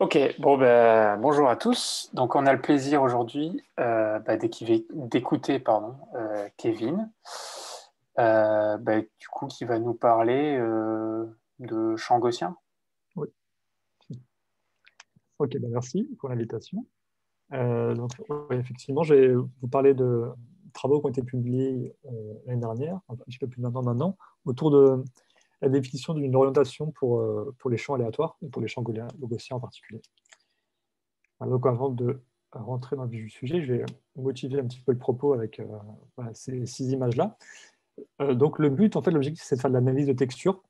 Ok, bon bonjour à tous. Donc on a le plaisir aujourd'hui d'écouter Kevin, du coup qui va nous parler de chant gaussien. Oui. Ok, merci pour l'invitation. Effectivement, je vais vous parler de travaux qui ont été publiés l'année dernière, un petit peu plus d'un an maintenant, autour de la définition d'une orientation pour les champs aléatoires, et pour les champs gaussiens en particulier. Donc, avant de rentrer dans le vif du sujet, je vais motiver un petit peu le propos avec ces 6 images-là. Donc, le but, en fait, l'objectif, c'est de faire de l'analyse de texture.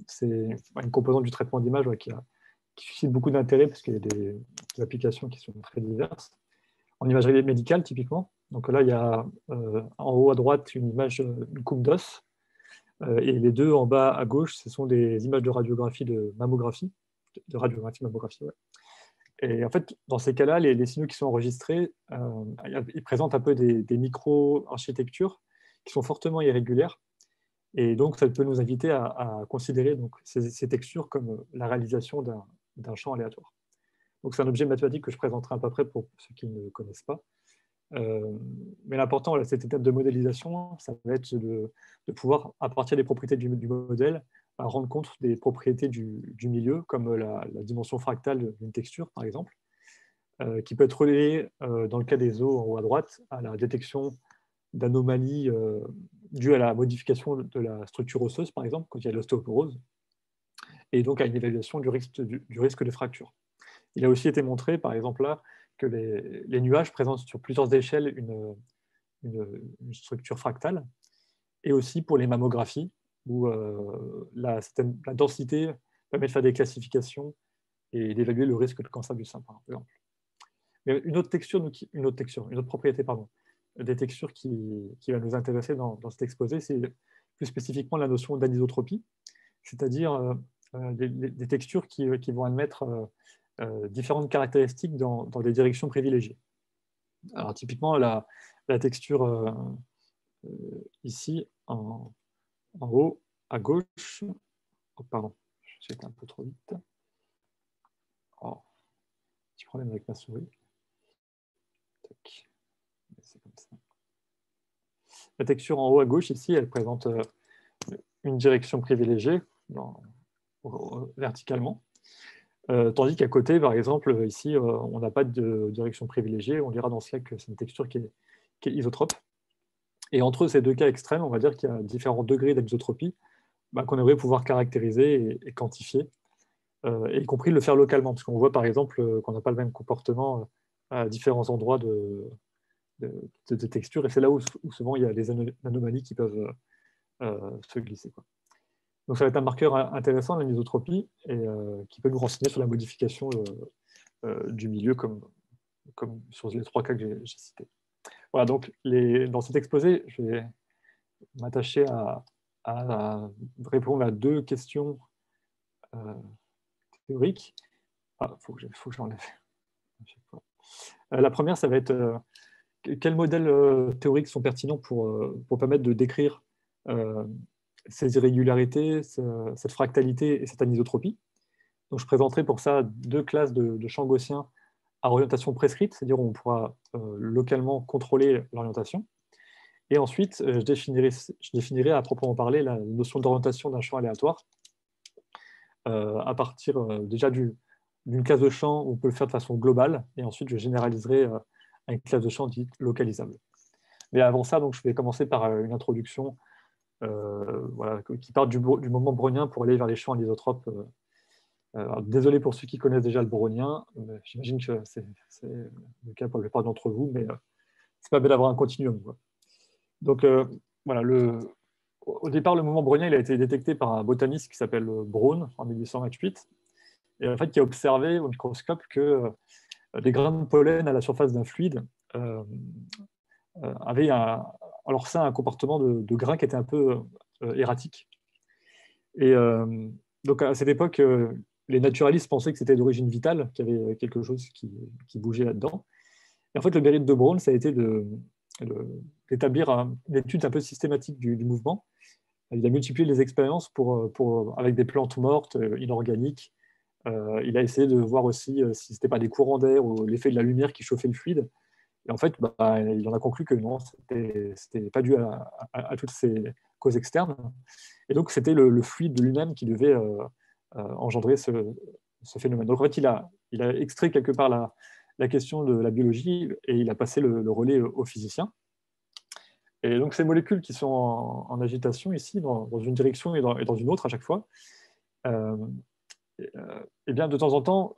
C'est une composante du traitement d'image qui suscite beaucoup d'intérêt parce qu'il y a des applications qui sont très diverses. En imagerie médicale, typiquement. Donc là, il y a en haut à droite une image, une coupe d'os, et les deux en bas à gauche, ce sont des images de radiographie de mammographie, mammographie, ouais. Et en fait, dans ces cas-là, les signaux qui sont enregistrés, ils présentent un peu des micro-architectures qui sont fortement irrégulières. Et donc, ça peut nous inviter à considérer donc, ces textures comme la réalisation d'un champ aléatoire. Donc, c'est un objet mathématique que je présenterai un peu après pour ceux qui ne connaissent pas. Mais l'important à cette étape de modélisation, ça va être de pouvoir, à partir des propriétés du modèle, rendre compte des propriétés du milieu, comme la dimension fractale d'une texture, par exemple, qui peut être reliée, dans le cas des os en haut à droite, à la détection d'anomalies dues à la modification de la structure osseuse, par exemple, quand il y a de l'ostéoporose, et donc à une évaluation du risque de fracture. Il a aussi été montré, par exemple, là, que les nuages présentent sur plusieurs échelles une structure fractale, et aussi pour les mammographies, où la densité permet de faire des classifications et d'évaluer le risque de cancer du sein, par exemple. Mais une autre propriété, pardon, des textures qui va nous intéresser dans cet exposé, c'est plus spécifiquement la notion d'anisotropie, c'est-à-dire des textures qui vont admettre différentes caractéristiques dans des directions privilégiées. Alors typiquement, la texture ici, en haut, à gauche. Oh, pardon, j'ai été un peu trop vite. Oh, petit problème avec ma souris. C'est comme ça. La texture en haut à gauche, ici, elle présente une direction privilégiée verticalement. Tandis qu'à côté, par exemple, ici, on n'a pas de direction privilégiée. On dira dans ce cas que c'est une texture qui est isotrope. Et entre ces deux cas extrêmes, on va dire qu'il y a différents degrés d'anisotropie qu'on aimerait pouvoir caractériser et quantifier, y compris le faire localement, parce qu'on voit par exemple qu'on n'a pas le même comportement à différents endroits de texture, et c'est là où souvent il y a des anomalies qui peuvent se glisser, quoi. Donc ça va être un marqueur intéressant, l'anisotropie, et qui peut nous renseigner sur la modification du milieu, comme sur les 3 cas que j'ai cités. Voilà, donc dans cet exposé, je vais m'attacher à répondre à 2 questions euh, théoriques. Ah, faut que j'enlève. La première, ça va être quels modèles théoriques sont pertinents pour permettre de décrire euh, ces irrégularités, cette fractalité et cette anisotropie. Donc, je présenterai pour ça 2 classes de champs gaussiens à orientation prescrite, c'est-à-dire où on pourra localement contrôler l'orientation. Et ensuite, je définirai à proprement parler la notion d'orientation d'un champ aléatoire à partir déjà d'une classe de champ où on peut le faire de façon globale, et ensuite je généraliserai à une classe de champ dite localisable. Mais avant ça, donc, je vais commencer par une introduction voilà, qui part du moment brownien pour aller vers les champs anisotropes. Désolé pour ceux qui connaissent déjà le brownien, j'imagine que c'est le cas pour la plupart d'entre vous, mais c'est pas bête d'avoir un continuum, quoi. Donc voilà, au départ, le moment brownien il a été détecté par un botaniste qui s'appelle Brown en 1828, et en fait qui a observé au microscope que des grains de pollen à la surface d'un fluide euh, avaient en leur sein un comportement de grains qui était un peu erratique. Et donc à cette époque, les naturalistes pensaient que c'était d'origine vitale, qu'il y avait quelque chose qui bougeait là-dedans. Et en fait, le mérite de Brown, ça a été d'établir une étude un peu systématique du mouvement. Il a multiplié les expériences avec des plantes mortes, inorganiques, Il a essayé de voir aussi si ce n'était pas des courants d'air ou l'effet de la lumière qui chauffait le fluide. Et en fait, il en a conclu que non, c'était pas dû à toutes ces causes externes. Et donc, c'était le fluide lui-même qui devait engendrer ce phénomène. Donc, en fait, il a extrait quelque part la question de la biologie et il a passé le relais aux physiciens. Et donc, ces molécules qui sont en agitation ici, dans une direction et dans une autre à chaque fois, et bien, de temps en temps,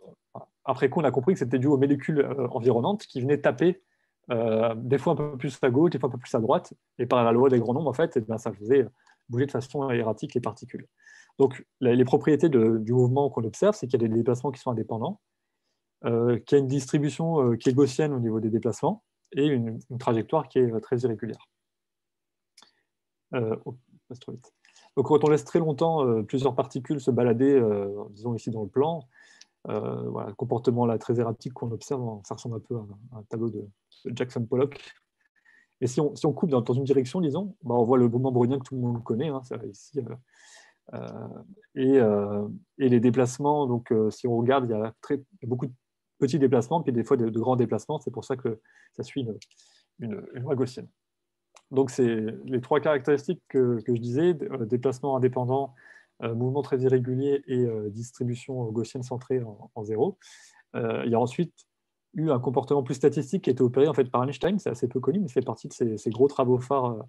après coup, on a compris que c'était dû aux molécules environnantes qui venaient taper des fois un peu plus à gauche, des fois un peu plus à droite, et par la loi des grands nombres, en fait, et bien, ça faisait bouger de façon erratique les particules. Donc, les propriétés du mouvement qu'on observe, c'est qu'il y a des déplacements qui sont indépendants, qu'il y a une distribution qui est gaussienne au niveau des déplacements, et une trajectoire qui est très irrégulière. Oh, passe trop vite. Donc, quand on laisse très longtemps plusieurs particules se balader, disons ici dans le plan, voilà, le comportement là, très erratique qu'on observe, ça ressemble un peu à un tableau de Jackson-Pollock. Et si on coupe dans une direction, disons, on voit le mouvement brownien que tout le monde connaît, hein, ici, et les déplacements, donc si on regarde, il y a beaucoup de petits déplacements, puis des fois de grands déplacements, c'est pour ça que ça suit une loi gaussienne. Donc, c'est les trois caractéristiques que je disais, déplacement indépendant, mouvement très irrégulier et distribution gaussienne centrée en zéro. Il y a ensuite eu un comportement plus statistique qui a été opéré en fait, par Einstein, c'est assez peu connu, mais c'est parti de ces gros travaux phares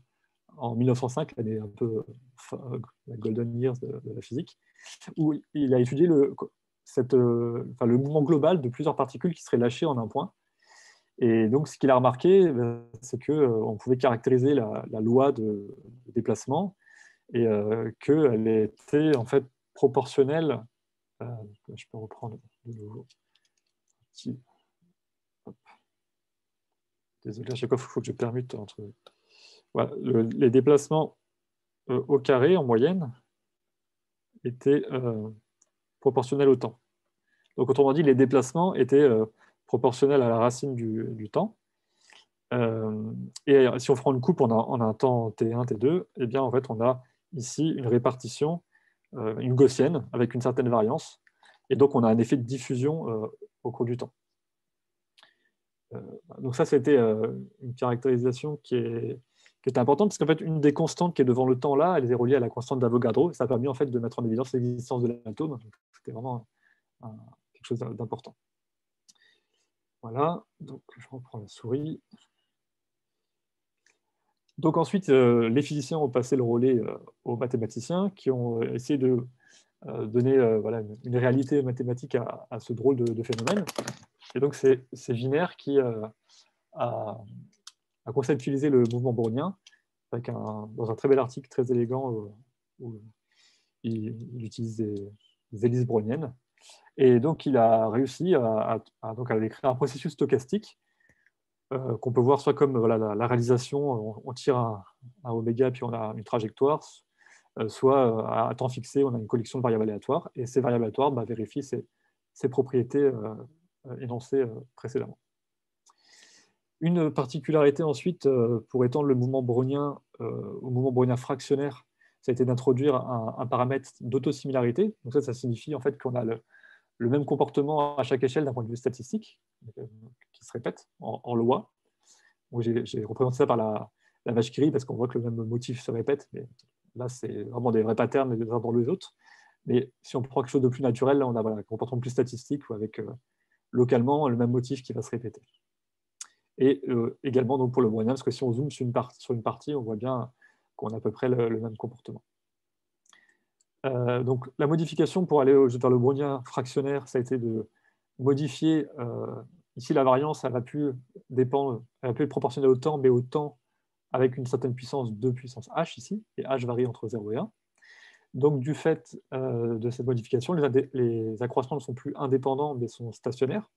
en 1905, l'année un peu la golden years de la physique, où il a étudié le mouvement global de plusieurs particules qui seraient lâchées en un point. Et donc, ce qu'il a remarqué, c'est qu'on pouvait caractériser la loi de déplacement et qu'elle était en fait proportionnelle. Je peux reprendre de nouveau. Désolé, à chaque fois, il faut que je permute entre. Voilà, les déplacements au carré en moyenne étaient proportionnels au temps. Donc, autrement dit, les déplacements étaient proportionnels à la racine du temps. Et si on prend une coupe en un temps T1, T2, eh bien, en fait, on a ici une répartition, une gaussienne, avec une certaine variance. Et donc, on a un effet de diffusion au cours du temps. Donc ça, c'était une caractérisation qui est importante, parce qu'en fait, une des constantes qui est devant le temps là, elle est reliée à la constante d'Avogadro, et ça a permis en fait, de mettre en évidence l'existence de l'atome. C'était vraiment quelque chose d'important. Voilà, donc je reprends la souris. Donc ensuite, les physiciens ont passé le relais aux mathématiciens qui ont essayé de donner voilà, une réalité mathématique à ce drôle de phénomène. Et donc c'est Wiener qui a conceptualisé le mouvement brownien dans un très bel article très élégant où il utilise des hélices browniennes. Et donc il a réussi à écrire un processus stochastique qu'on peut voir soit comme voilà, la réalisation, on tire un oméga puis on a une trajectoire, soit à temps fixé, on a une collection de variables aléatoires, et ces variables aléatoires vérifient ces propriétés énoncées précédemment. Une particularité ensuite, pour étendre le mouvement brownien au mouvement brownien fractionnaire, ça a été d'introduire un paramètre d'autosimilarité. Donc ça signifie en fait qu'on a le même comportement à chaque échelle d'un point de vue statistique, qui se répète en loi. J'ai représenté ça par la vache qui rit, parce qu'on voit que le même motif se répète, mais là, c'est vraiment des vrais patterns les uns dans les autres. Mais si on prend quelque chose de plus naturel, là, on a un comportement plus statistique, ou avec localement le même motif qui va se répéter. Et également donc, pour le brownien, parce que si on zoome sur une partie, on voit bien qu'on a à peu près le même comportement. Donc la modification pour aller vers le brownien fractionnaire, ça a été de modifier, ici la variance, elle va plus être proportionnelle au temps, mais au temps avec une certaine puissance 2 puissance h ici, et h varie entre 0 et 1. Donc du fait de cette modification, les accroissements ne sont plus indépendants, mais sont stationnaires.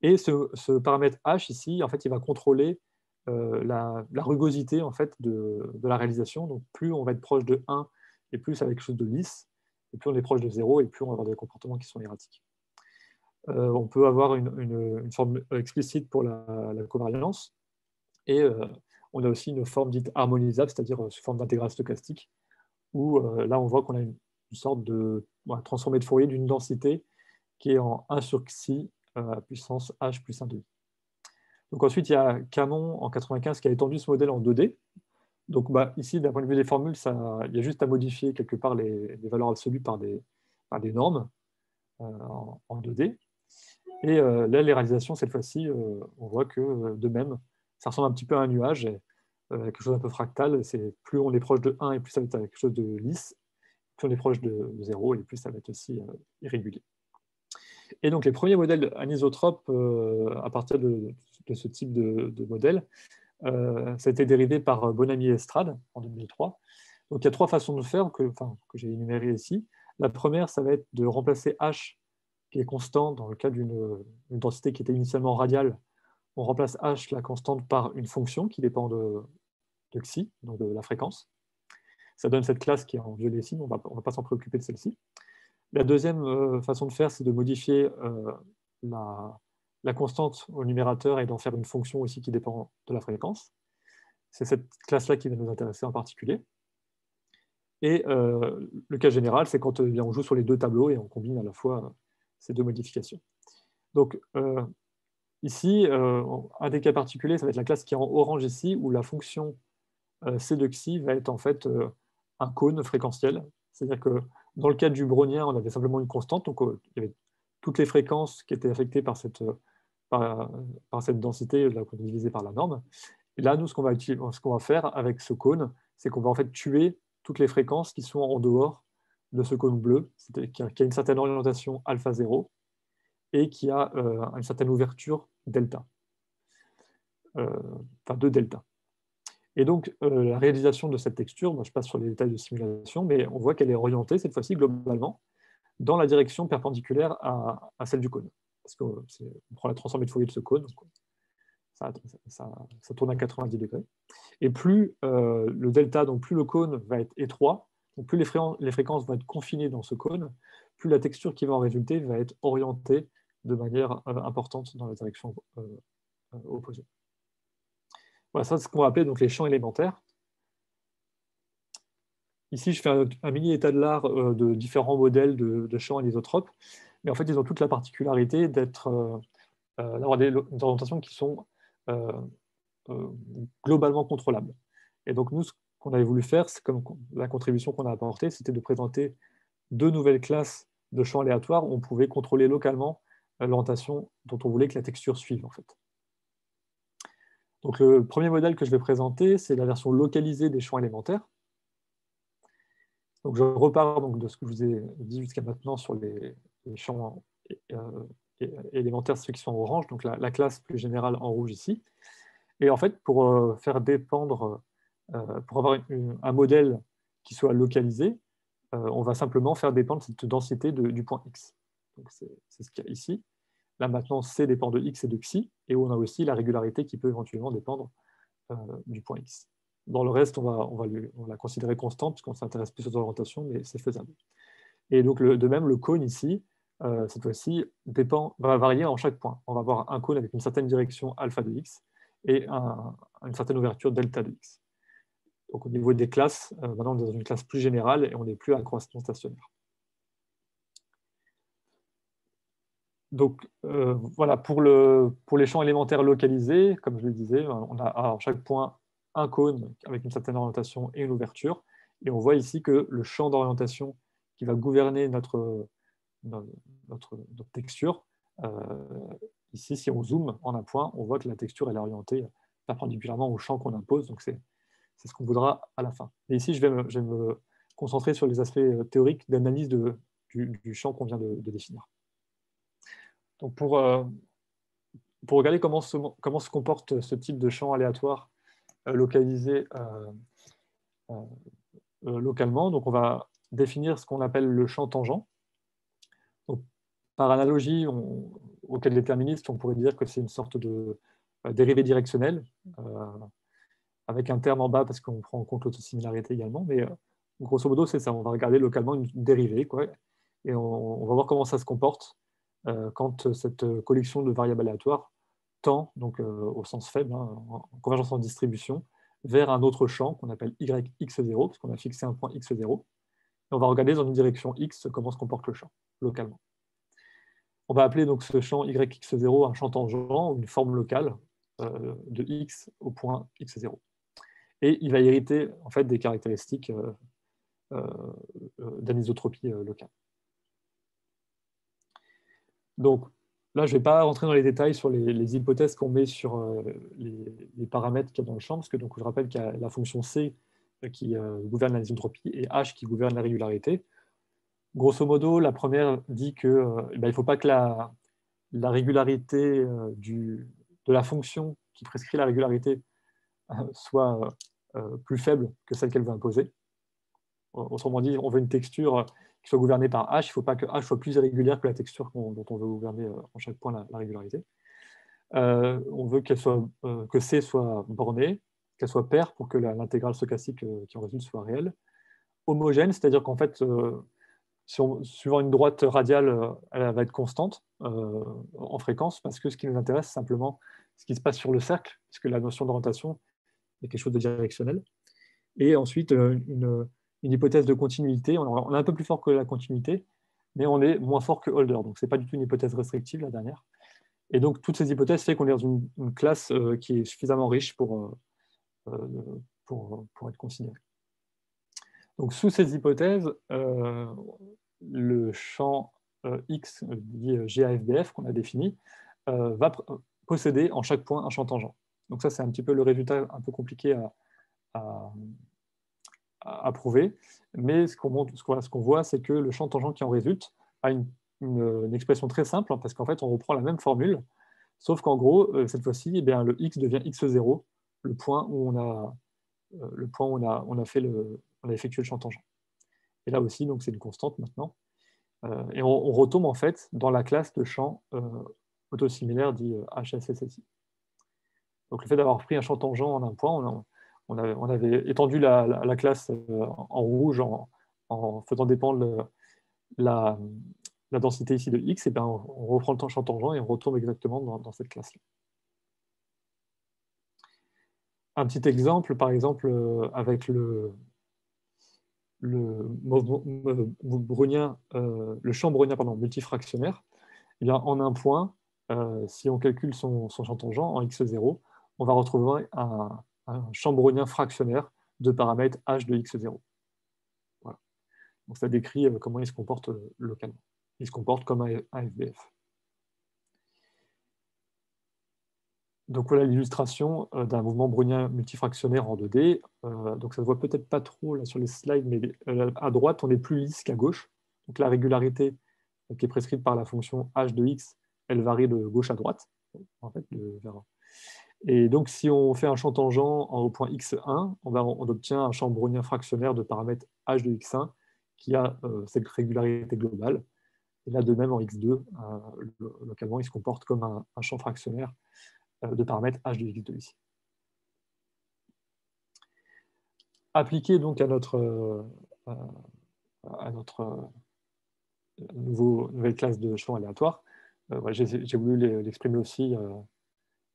Et ce paramètre h ici, en fait, il va contrôler la rugosité en fait, de la réalisation. Donc plus on va être proche de 1, et plus ça va être quelque chose de lisse, et plus on est proche de 0, et plus on va avoir des comportements qui sont erratiques. On peut avoir une forme explicite pour la covariance, et on a aussi une forme dite harmonisable, c'est-à-dire sous forme d'intégrale stochastique, où là on voit qu'on a une sorte de transformé de Fourier d'une densité qui est en 1 sur xi puissance h plus 1 demi. Donc ensuite, il y a Camon en 95 qui a étendu ce modèle en 2D. Donc ici, d'un point de vue des formules, il y a juste à modifier quelque part les valeurs absolues par des normes en 2D. Et là, les réalisations, cette fois-ci, on voit que de même, ça ressemble un petit peu à un nuage, quelque chose d'un peu fractal. Plus on est proche de 1 et plus ça va être quelque chose de lisse, plus on est proche de 0 et plus ça va être aussi irrégulier. Et donc les premiers modèles anisotropes à partir de ce type de modèle, ça a été dérivé par Bonamy et Estrade en 2003. Donc il y a 3 façons de faire que j'ai énumérées ici. La première, ça va être de remplacer H, qui est constant dans le cas d'une densité qui était initialement radiale. On remplace H, la constante, par une fonction qui dépend de xi, donc de la fréquence. Ça donne cette classe qui est en violet ici, mais on ne va pas s'en préoccuper de celle-ci. La deuxième façon de faire, c'est de modifier la constante au numérateur et d'en faire une fonction aussi qui dépend de la fréquence. C'est cette classe-là qui va nous intéresser en particulier. Et le cas général, c'est quand on joue sur les 2 tableaux et on combine à la fois ces 2 modifications. Donc ici, un des cas particuliers, ça va être la classe qui est en orange ici, où la fonction c de xi va être en fait un cône fréquentiel. C'est-à-dire que dans le cas du brownien, on avait simplement une constante, donc il y avait toutes les fréquences qui étaient affectées par cette densité là, qu'on divisée par la norme. Et là, nous, ce qu'on va faire avec ce cône, c'est qu'on va en fait tuer toutes les fréquences qui sont en dehors de ce cône bleu, qui a une certaine orientation alpha 0 et qui a une certaine ouverture delta, enfin 2 delta. Et donc, la réalisation de cette texture, moi je passe sur les détails de simulation, mais on voit qu'elle est orientée, cette fois-ci, globalement, dans la direction perpendiculaire à celle du cône. Parce qu'on prend la transformée de Fourier de ce cône, donc ça tourne à 90 degrés. Et plus le delta, donc plus le cône va être étroit, donc plus les fréquences vont être confinées dans ce cône, plus la texture qui va en résulter va être orientée de manière importante dans la direction opposée. Voilà, ça c'est ce qu'on va appeler donc les champs élémentaires. Ici, je fais un mini état de l'art de différents modèles de champs anisotropes, mais en fait, ils ont toute la particularité d'avoir des orientations qui sont globalement contrôlables. Et donc, nous, ce qu'on avait voulu faire, c'est comme la contribution qu'on a apportée, c'était de présenter 2 nouvelles classes de champs aléatoires où on pouvait contrôler localement l'orientation dont on voulait que la texture suive, en fait. Donc, le premier modèle que je vais présenter, c'est la version localisée des champs élémentaires. Donc, je repars donc de ce que je vous ai dit jusqu'à maintenant sur les champs élémentaires, ceux qui sont en orange, donc la classe plus générale en rouge ici. Et en fait, pour faire dépendre, pour avoir un modèle qui soit localisé, on va simplement faire dépendre cette densité du point x. C'est ce qu'il y a ici. Là, maintenant, C dépend de x et de xi, et on a aussi la régularité qui peut éventuellement dépendre du point x. Dans le reste, on va la considérer constante, parce qu'on s'intéresse plus aux orientations, mais c'est faisable. Et donc, de même, le cône ici, cette fois-ci, va varier en chaque point. On va avoir un cône avec une certaine direction alpha de x et une certaine ouverture delta de x. Donc, au niveau des classes, maintenant, on est dans une classe plus générale et on n'est plus à croissance stationnaire. Donc, voilà, pour les champs élémentaires localisés, comme je le disais, on a à chaque point un cône avec une certaine orientation et une ouverture. Et on voit ici que le champ d'orientation qui va gouverner notre texture, ici, si on zoome en un point, on voit que la texture elle est orientée perpendiculairement au champ qu'on impose. Donc, c'est ce qu'on voudra à la fin. Et ici, je vais me concentrer sur les aspects théoriques d'analyse du champ qu'on vient de définir. Donc, pour regarder comment se comporte ce type de champ aléatoire localisé localement, donc on va définir ce qu'on appelle le champ tangent. Donc, par analogie au cas déterministe, on pourrait dire que c'est une sorte de dérivée directionnelle, avec un terme en bas parce qu'on prend en compte l'autosimilarité également, mais grosso modo, c'est ça. On va regarder localement une dérivée, quoi, et on va voir comment ça se comporte quand cette collection de variables aléatoires tend, donc au sens faible, en convergence en distribution, vers un autre champ qu'on appelle yx0, parce qu'on a fixé un point x0. Et on va regarder dans une direction x comment se comporte le champ, localement. On va appeler donc ce champ yx0 un champ tangent ou une forme locale de x au point x0. Et il va hériter en fait des caractéristiques d'anisotropie locale. Donc là, je ne vais pas rentrer dans les détails sur les hypothèses qu'on met sur les paramètres qu'il y a dans le champ, parce que donc, je rappelle qu'il y a la fonction C qui gouverne l'anisotropie et H qui gouverne la régularité. Grosso modo, la première dit qu'il ne faut pas que la régularité de la fonction qui prescrit la régularité soit plus faible que celle qu'elle veut imposer. Autrement dit, on veut une texture qui soit gouvernée par H, il ne faut pas que H soit plus irrégulière que la texture dont on veut gouverner en chaque point la régularité. On veut que C soit bornée, qu'elle soit paire pour que l'intégrale stochastique qui en résulte soit réelle. Homogène, c'est-à-dire qu'en fait, suivant une droite radiale, elle va être constante en fréquence, parce que ce qui nous intéresse, c'est simplement ce qui se passe sur le cercle, puisque la notion d'orientation est quelque chose de directionnel. Et ensuite, une hypothèse de continuité. On est un peu plus fort que la continuité, mais on est moins fort que Holder. Donc, ce n'est pas du tout une hypothèse restrictive, la dernière. Et donc, toutes ces hypothèses font qu'on est dans une classe qui est suffisamment riche pour être considérée. Donc, sous ces hypothèses, le champ X, dit GAFBF, qu'on a défini, va posséder en chaque point un champ tangent. Donc ça, c'est un petit peu le résultat un peu compliqué à prouver, mais ce qu'on voit, c'est que le champ tangent qui en résulte a une expression très simple, hein, parce qu'en fait, on reprend la même formule, sauf qu'en gros, cette fois-ci, eh bien, le x devient x0, le point où on a effectué le champ tangent. Et là aussi, donc c'est une constante maintenant. Et on retombe en fait dans la classe de champ autosimilaire dit HSSSI. Donc le fait d'avoir pris un champ tangent en un point, on avait étendu la classe en rouge en faisant dépendre la densité ici de X, et bien on reprend le champ tangent et on retourne exactement dans cette classe-là. Un petit exemple, par exemple, avec le champ brownien multifractionnaire, eh bien, en un point, si on calcule son champ tangent en x0, on va retrouver un champ brownien fractionnaire de paramètres h de x0. Voilà. Donc ça décrit comment il se comporte localement. Il se comporte comme un FBF. Donc voilà l'illustration d'un mouvement brownien multifractionnaire en 2D. Donc ça ne se voit peut-être pas trop là, sur les slides, mais à droite, on est plus lisse qu'à gauche. Donc la régularité qui est prescrite par la fonction h de x, elle varie de gauche à droite. En fait, et donc si on fait un champ tangent au point x1, on obtient un champ brownien fractionnaire de paramètre h de x1 qui a cette régularité globale. Et là, de même, en x2, localement, il se comporte comme un champ fractionnaire de paramètres h de x2 ici. Appliqué donc à notre nouvelle classe de champs aléatoires, j'ai voulu l'exprimer aussi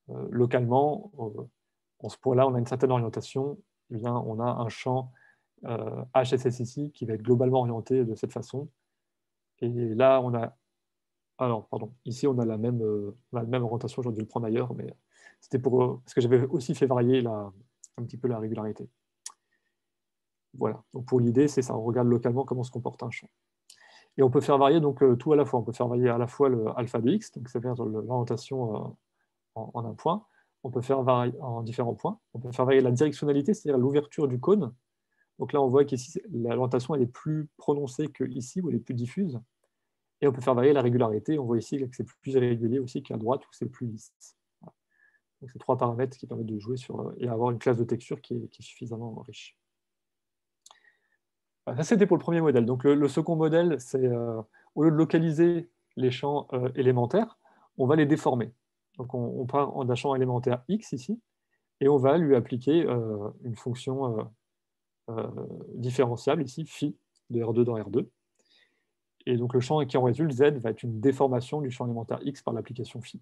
localement. En ce point-là, on a une certaine orientation. Eh bien, on a un champ HSSIC qui va être globalement orienté de cette façon. Et là, on a... Alors, pardon, ici, on a la même orientation. J'aurais dû le prendre ailleurs, mais c'était parce que j'avais aussi fait varier un petit peu la régularité. Voilà. Donc, pour l'idée, c'est ça. On regarde localement comment se comporte un champ. Et on peut faire varier donc, tout à la fois. On peut faire varier à la fois le alpha de x, donc c'est-à-dire l'orientation en un point. On peut faire varier en différents points. On peut faire varier la directionnalité, c'est-à-dire l'ouverture du cône. Donc là, on voit qu'ici, l'orientation elle est plus prononcée qu'ici, où elle est plus diffuse. Et on peut faire varier la régularité. On voit ici que c'est plus irrégulier aussi qu'à droite, où c'est plus lisse. Voilà. Donc c'est trois paramètres qui permettent de jouer sur et avoir une classe de texture qui est suffisamment riche. Ça, c'était pour le premier modèle. Donc le second modèle, c'est au lieu de localiser les champs élémentaires, on va les déformer. Donc on part d'un champ élémentaire x ici, et on va lui appliquer une fonction différenciable ici, phi de R2 dans R2. Et donc le champ qui en résulte, Z, va être une déformation du champ élémentaire X par l'application phi.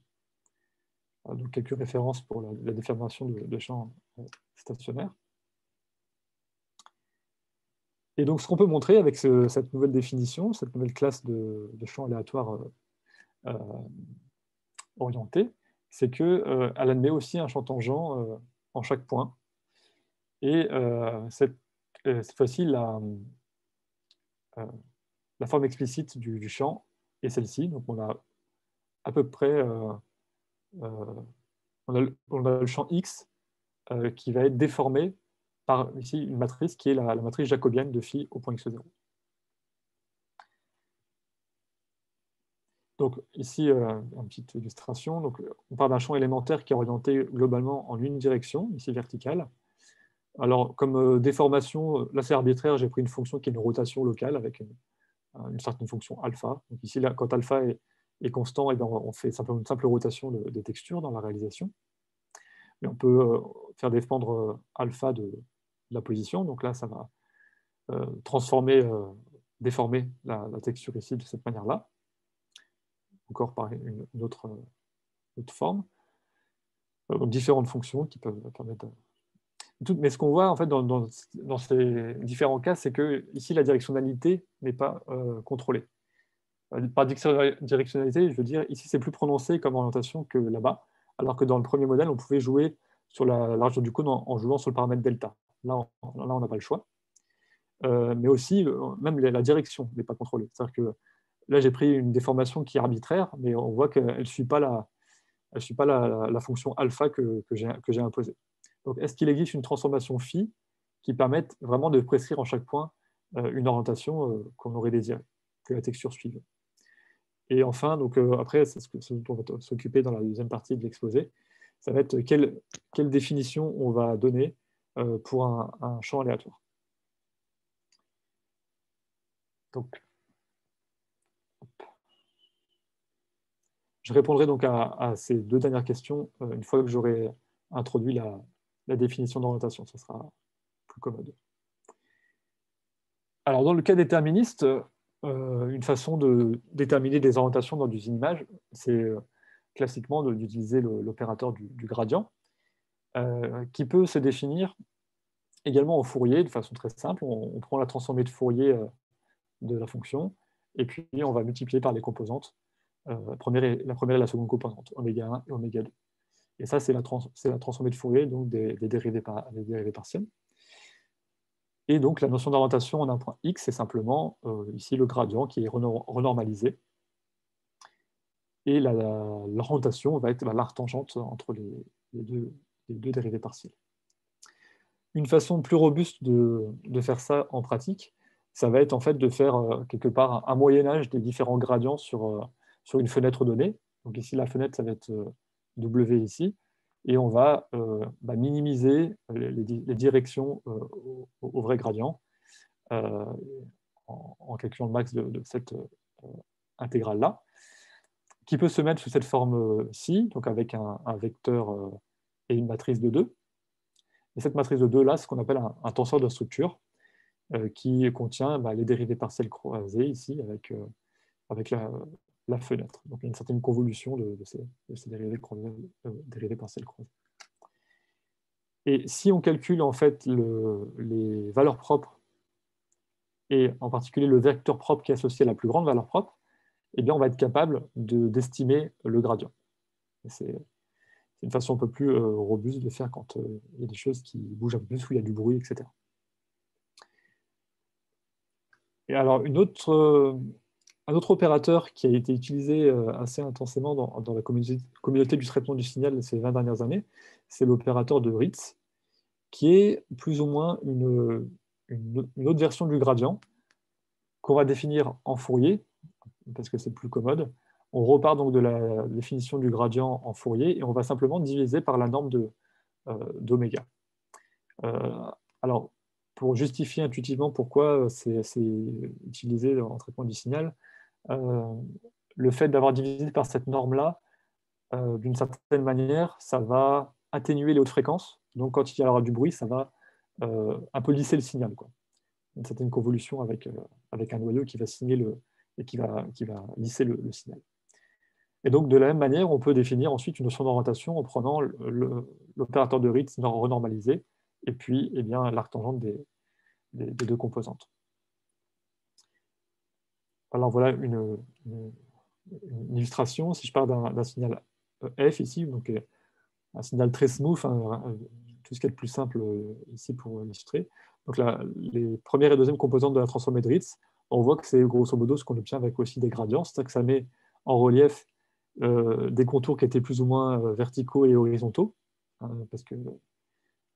Donc quelques références pour la déformation de champs stationnaires. Et donc ce qu'on peut montrer avec cette nouvelle définition, cette nouvelle classe de champs aléatoires orientée, c'est qu'elle admet aussi un champ tangent en chaque point. Et cette fois-ci, la forme explicite du champ est celle-ci. Donc on a à peu près on a le champ X qui va être déformé par ici une matrice qui est la matrice jacobienne de phi au point x0. Donc ici, une petite illustration. Donc, on part d'un champ élémentaire qui est orienté globalement en une direction, ici verticale. Alors, comme déformation, là c'est arbitraire, j'ai pris une fonction qui est une rotation locale avec une certaine fonction alpha. Donc ici, là, quand alpha est constant, et bien, on fait simplement une simple rotation des textures dans la réalisation. Mais on peut faire dépendre alpha de la position. Donc là, ça va déformer la texture ici de cette manière-là. Encore par une autre forme. Donc différentes fonctions qui peuvent permettre... Mais ce qu'on voit en fait dans ces différents cas, c'est que ici la directionnalité n'est pas contrôlée. Par directionnalité, je veux dire, ici c'est plus prononcé comme orientation que là-bas, alors que dans le premier modèle, on pouvait jouer sur la largeur du cône en jouant sur le paramètre delta. Là, on n'a pas le choix. Mais aussi, même la direction n'est pas contrôlée. C'est-à-dire que là, j'ai pris une déformation qui est arbitraire, mais on voit qu'elle ne suit pas la fonction alpha que j'ai imposée. Donc, est-ce qu'il existe une transformation phi qui permette vraiment de prescrire en chaque point une orientation qu'on aurait désiré, que la texture suive? Et enfin, donc, après, c'est ce dont on va s'occuper dans la deuxième partie de l'exposé, ça va être quelle définition on va donner pour un champ aléatoire. Donc, je répondrai donc à ces deux dernières questions une fois que j'aurai introduit la définition d'orientation. Ce sera plus commode. Alors, dans le cas déterministe, une façon de déterminer des orientations dans une image, c'est classiquement d'utiliser l'opérateur du gradient, qui peut se définir également au Fourier de façon très simple. On prend la transformée de Fourier de la fonction, et puis on va multiplier par les composantes, la première et la seconde composante, oméga 1 et oméga 2. Et ça, c'est la transformée de Fourier, donc des dérivés partiels. Et donc, la notion d'orientation en un point X, c'est simplement ici le gradient qui est renormalisé. Et l'orientation va être l'art tangente entre les deux dérivés partiels. Une façon plus robuste de faire ça en pratique, ça va être en fait de faire quelque part un moyen-âge des différents gradients sur une fenêtre donnée. Donc ici, la fenêtre, ça va être W ici. Et on va minimiser les directions au vrai gradient en calculant le max de cette intégrale-là, qui peut se mettre sous cette forme-ci, donc avec un vecteur et une matrice de 2. Et cette matrice de 2-là, c'est ce qu'on appelle un tenseur de structure qui contient les dérivés partiels croisés ici avec la fenêtre. Donc il y a une certaine convolution de ces dérivés partiels croisés. Et si on calcule en fait les valeurs propres, et en particulier le vecteur propre qui est associé à la plus grande valeur propre, eh bien on va être capable d'estimer le gradient. C'est une façon un peu plus robuste de faire quand il y a des choses qui bougent un peu plus, où il y a du bruit, etc. Et alors, un autre opérateur qui a été utilisé assez intensément dans la communauté du traitement du signal ces 20 dernières années, c'est l'opérateur de Ritz, qui est plus ou moins une autre version du gradient qu'on va définir en Fourier, parce que c'est plus commode. On repart donc de la définition du gradient en Fourier et on va simplement diviser par la norme d'oméga. Alors, pour justifier intuitivement pourquoi c'est utilisé en traitement du signal, le fait d'avoir divisé par cette norme-là, d'une certaine manière, ça va atténuer les hautes fréquences. Donc, quand il y aura du bruit, ça va un peu lisser le signal, quoi. Une certaine convolution avec un noyau qui va signer et qui va lisser le signal. Et donc, de la même manière, on peut définir ensuite une notion d'orientation en prenant l'opérateur de Ritz renormalisé et puis l'arc tangente des deux composantes. Alors voilà une une illustration. Si je pars d'un signal F ici, donc un signal très smooth, hein, tout ce qui est le plus simple ici pour illustrer. Donc là, les premières et deuxièmes composantes de la transformée de Ritz, on voit que c'est grosso modo ce qu'on obtient avec aussi des gradients, c'est-à-dire que ça met en relief des contours qui étaient plus ou moins verticaux et horizontaux, hein, parce que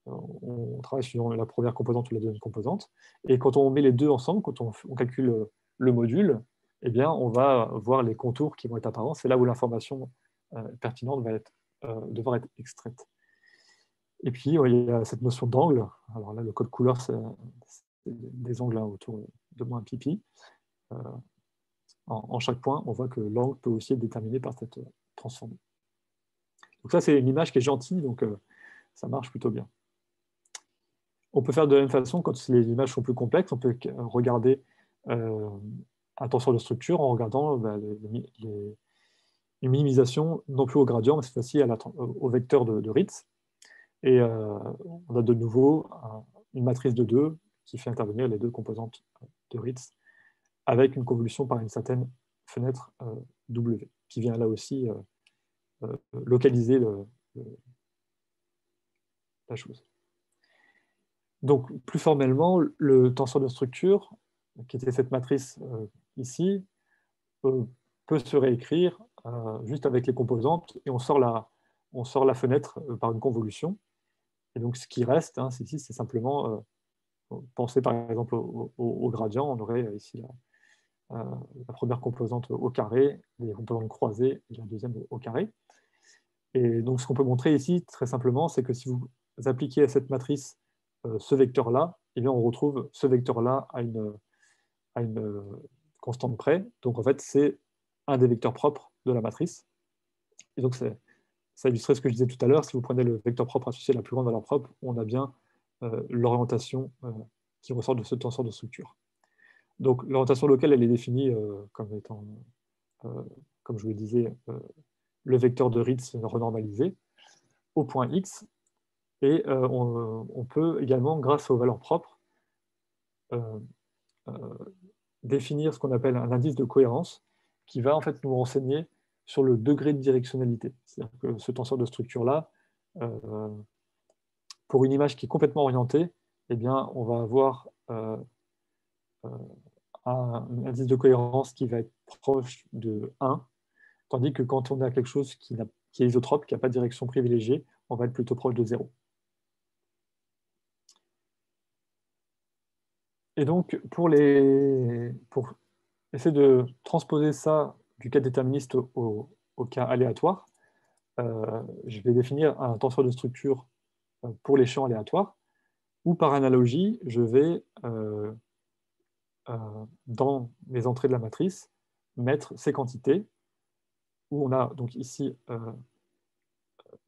on travaille sur la première composante ou la deuxième composante. Et quand on met les deux ensemble, quand on calcule le module, eh bien, on va voir les contours qui vont être apparents. C'est là où l'information pertinente va devoir être extraite. Et puis, il y a cette notion d'angle. Alors là, le code couleur, c'est des angles autour de moins pi. En chaque point, on voit que l'angle peut aussi être déterminé par cette transformée. Donc ça, c'est une image qui est gentille, donc ça marche plutôt bien. On peut faire de la même façon quand les images sont plus complexes. On peut regarder un tenseur de structure en regardant une minimisation, non plus au gradient, mais cette fois-ci au vecteur de Ritz. Et on a de nouveau une matrice de 2 qui fait intervenir les deux composantes de Ritz avec une convolution par une certaine fenêtre W, qui vient là aussi localiser la chose. Donc, plus formellement, le tenseur de structure, qui était cette matrice ici, peut se réécrire juste avec les composantes, et on sort la fenêtre par une convolution. Et donc, ce qui reste, hein, ici, c'est simplement penser par exemple au gradient. On aurait ici la première composante au carré, les composantes croisées, et la deuxième au carré. Et donc, ce qu'on peut montrer ici, très simplement, c'est que si vous appliquez à cette matrice ce vecteur-là, eh bien, on retrouve ce vecteur-là à une constante près. Donc, en fait, c'est un des vecteurs propres de la matrice. Et donc, ça illustrait ce que je disais tout à l'heure. Si vous prenez le vecteur propre associé à la plus grande valeur propre, on a bien l'orientation qui ressort de ce tenseur de structure. Donc, l'orientation locale, elle est définie comme étant, comme je vous le disais, le vecteur de Ritz renormalisé au point X. Et on peut également, grâce aux valeurs propres, définir ce qu'on appelle un indice de cohérence qui va en fait nous renseigner sur le degré de directionnalité. C'est-à-dire que ce tenseur de structure-là, pour une image qui est complètement orientée, eh bien, on va avoir un indice de cohérence qui va être proche de 1, tandis que quand on a quelque chose qui est isotrope, qui n'a pas de direction privilégiée, on va être plutôt proche de 0. Et donc, pour essayer de transposer ça du cas déterministe au cas aléatoire, je vais définir un tenseur de structure pour les champs aléatoires, ou par analogie, je vais, dans les entrées de la matrice, mettre ces quantités, où on a donc ici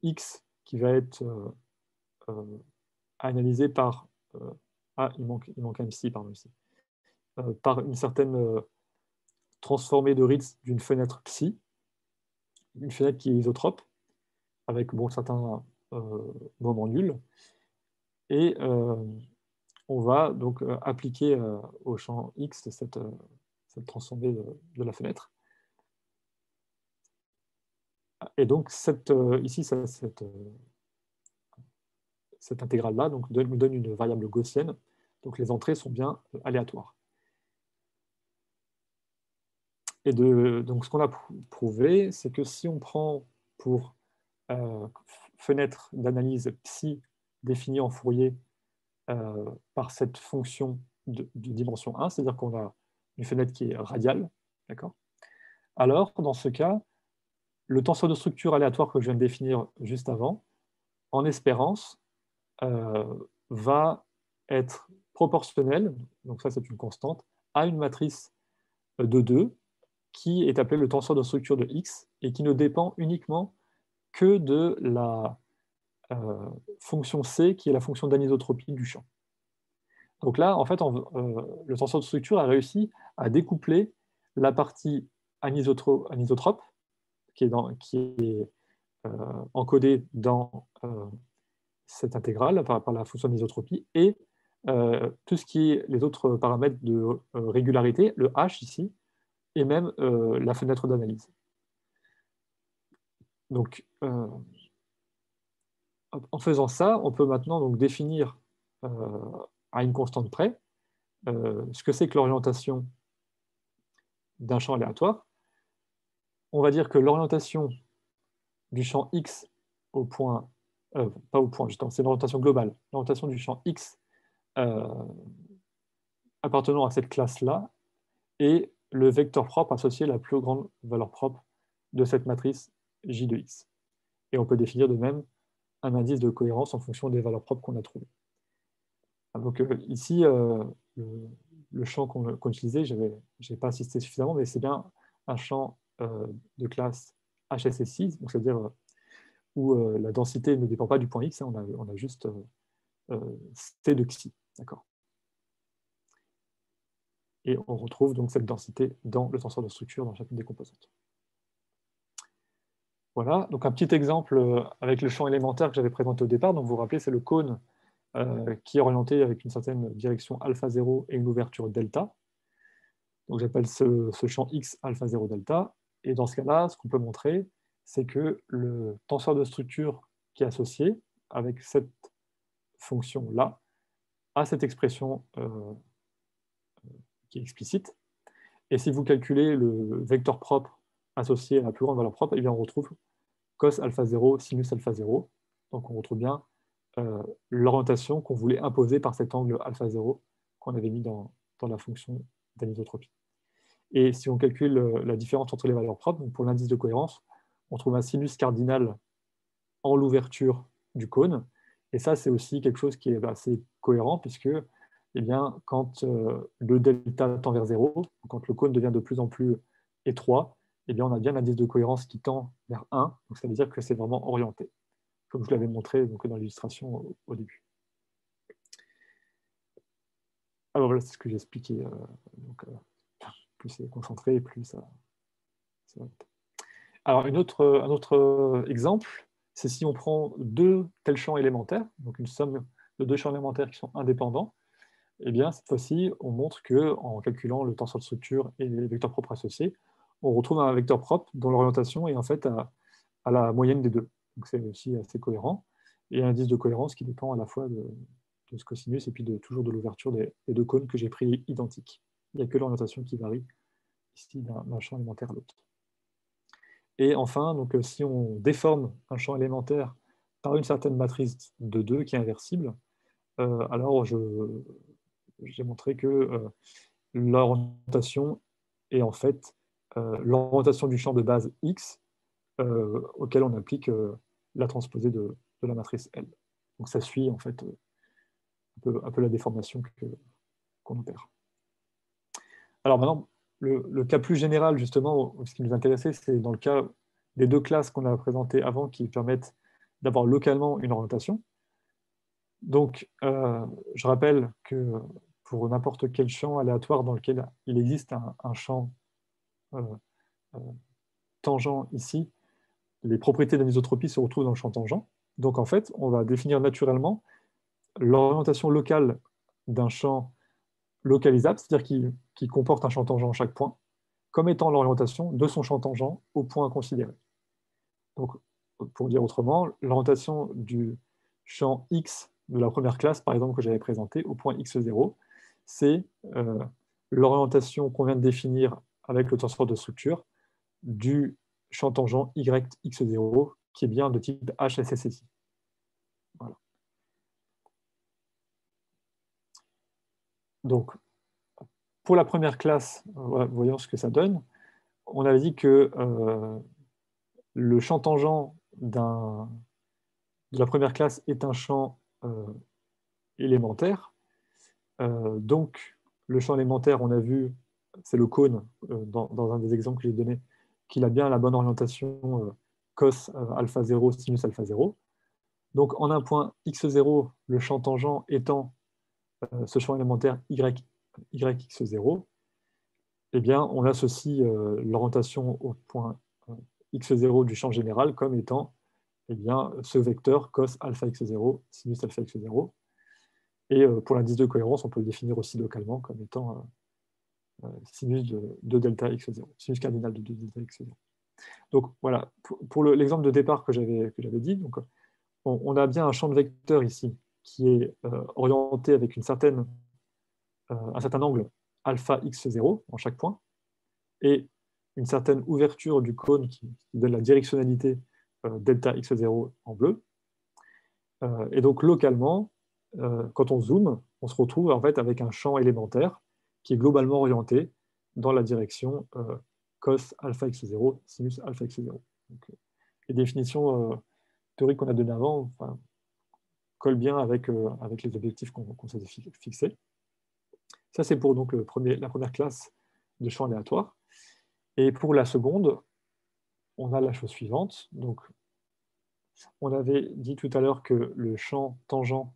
x qui va être analysé par... il manque un ici, pardon, ici. Par une certaine transformée de Ritz d'une fenêtre psi, une fenêtre qui est isotrope, avec certains moments nuls. Et on va donc appliquer au champ X cette transformée de la fenêtre. Et donc, ici, cette intégrale-là nous donne une variable gaussienne. Donc, les entrées sont bien aléatoires. Et donc, ce qu'on a prouvé, c'est que si on prend pour fenêtre d'analyse psi définie en Fourier par cette fonction de dimension 1, c'est-à-dire qu'on a une fenêtre qui est radiale, d'accord ? Alors, dans ce cas, le tenseur de structure aléatoire que je viens de définir juste avant, en espérance, va être proportionnel, donc ça c'est une constante, à une matrice de 2 qui est appelée le tenseur de structure de X et qui ne dépend uniquement que de la fonction C qui est la fonction d'anisotropie du champ. Donc là, en fait, le tenseur de structure a réussi à découpler la partie anisotrope qui est encodée dans cette intégrale par la fonction d'anisotropie et tout ce qui est les autres paramètres de régularité, le H ici, et même la fenêtre d'analyse. Donc, en faisant ça, on peut maintenant donc définir à une constante près ce que c'est que l'orientation d'un champ aléatoire. On va dire que l'orientation du champ X au point, pas au point, justement, c'est l'orientation globale, l'orientation du champ X appartenant à cette classe-là est le vecteur propre associé à la plus grande valeur propre de cette matrice J de X. Et on peut définir de même un indice de cohérence en fonction des valeurs propres qu'on a trouvées. Donc ici, le champ qu'on utilisait, je n'ai pas insisté suffisamment, mais c'est bien un champ de classe HSS6, donc c'est-à-dire où la densité ne dépend pas du point X, hein, on a juste C de Xi. D'accord. Et on retrouve donc cette densité dans le tenseur de structure dans chacune des composantes. Voilà, donc un petit exemple avec le champ élémentaire que j'avais présenté au départ. Donc vous vous rappelez, c'est le cône qui est orienté avec une certaine direction alpha 0 et une ouverture delta. Donc j'appelle ce champ X alpha 0 delta. Et dans ce cas-là, ce qu'on peut montrer, c'est que le tenseur de structure qui est associé avec cette fonction-là a cette expression qui est explicite. Et si vous calculez le vecteur propre associé à la plus grande valeur propre, eh bien on retrouve cos alpha 0, sinus alpha 0. Donc on retrouve bien l'orientation qu'on voulait imposer par cet angle alpha 0 qu'on avait mis dans la fonction d'anisotropie. Et si on calcule la différence entre les valeurs propres, donc pour l'indice de cohérence, on trouve un sinus cardinal en l'ouverture du cône. Et ça, c'est aussi quelque chose qui est assez cohérent, puisque eh bien, quand le delta tend vers 0, quand le cône devient de plus en plus étroit, eh bien, on a bien l'indice de cohérence qui tend vers 1. Donc ça veut dire que c'est vraiment orienté, comme je l'avais montré donc, dans l'illustration au début. Alors voilà, c'est ce que j'ai expliqué. Plus c'est concentré, plus ça va vite. Alors un autre exemple, c'est si on prend deux tels champs élémentaires, donc une somme de deux champs élémentaires qui sont indépendants, eh bien cette fois-ci, on montre qu'en calculant le tenseur de structure et les vecteurs propres associés, on retrouve un vecteur propre dont l'orientation est en fait à la moyenne des deux. Donc c'est aussi assez cohérent. Et un indice de cohérence qui dépend à la fois de ce cosinus et puis toujours de l'ouverture des deux cônes que j'ai pris identiques. Il n'y a que l'orientation qui varie ici d'un champ élémentaire à l'autre. Et enfin, donc, si on déforme un champ élémentaire par une certaine matrice de 2 qui est inversible, alors j'ai montré que l'orientation est en fait l'orientation du champ de base X auquel on applique la transposée de la matrice L. Donc ça suit en fait un peu la déformation qu'on opère. Alors maintenant, le cas plus général, justement, ce qui nous intéressait, c'est dans le cas des deux classes qu'on a présentées avant qui permettent d'avoir localement une orientation. Donc, je rappelle que pour n'importe quel champ aléatoire dans lequel il existe un champ tangent ici, les propriétés d'anisotropie se retrouvent dans le champ tangent. Donc, en fait, on va définir naturellement l'orientation locale d'un champ localisable, c'est-à-dire qui comporte un champ tangent à chaque point, comme étant l'orientation de son champ tangent au point considéré. Donc, pour dire autrement, l'orientation du champ X de la première classe, par exemple, que j'avais présenté, au point X0, c'est l'orientation qu'on vient de définir avec le tenseur de structure du champ tangent YX0, qui est bien de type HSSI. Voilà. Donc, pour la première classe, voyons ce que ça donne. On avait dit que le champ tangent de la première classe est un champ élémentaire. Donc, le champ élémentaire, on a vu, c'est le cône, dans un des exemples que j'ai donné, qu'il a bien la bonne orientation cos alpha 0, sinus alpha 0. Donc, en un point x0, le champ tangent étant ce champ élémentaire yx0, eh bien, on associe l'orientation au point x0 du champ général comme étant eh bien, ce vecteur cos alpha x0, sinus alpha x0. Et pour l'indice de cohérence, on peut le définir aussi localement comme étant sinus de delta x0, sinus cardinal de delta x0. Donc voilà, pour l'exemple de départ que j'avais dit, donc, on a bien un champ de vecteurs ici qui est orienté avec un certain angle alpha x0 en chaque point, et une certaine ouverture du cône qui donne la directionnalité delta x0 en bleu. Et donc localement, quand on zoome, on se retrouve en fait avec un champ élémentaire qui est globalement orienté dans la direction cos alpha x0, sinus alpha x0. Donc, les définitions théoriques qu'on a données avant collent bien avec les objectifs qu'on s'est fixés. Ça, c'est pour donc, la première classe de champ aléatoire. Et pour la seconde, on a la chose suivante. Donc, on avait dit tout à l'heure que le champ tangent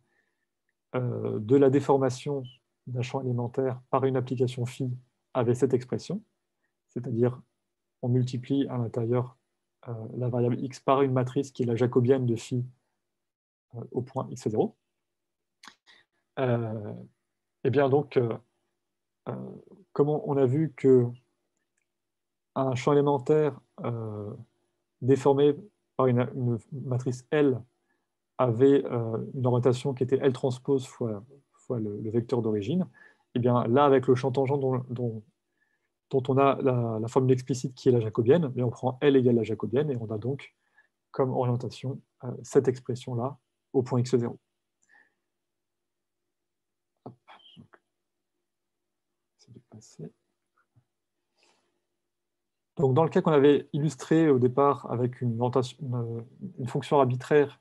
de la déformation d'un champ élémentaire par une application phi avait cette expression, c'est-à-dire on multiplie à l'intérieur la variable x par une matrice qui est la jacobienne de phi au point x0. Et bien donc, comme on a vu que un champ élémentaire déformé par une matrice L avait une orientation qui était L transpose fois le vecteur d'origine, et bien là, avec le champ tangent dont on a la formule explicite qui est la jacobienne, mais on prend L égale la jacobienne, et on a donc comme orientation cette expression-là au point x0. Donc, dans le cas qu'on avait illustré au départ avec une fonction arbitraire,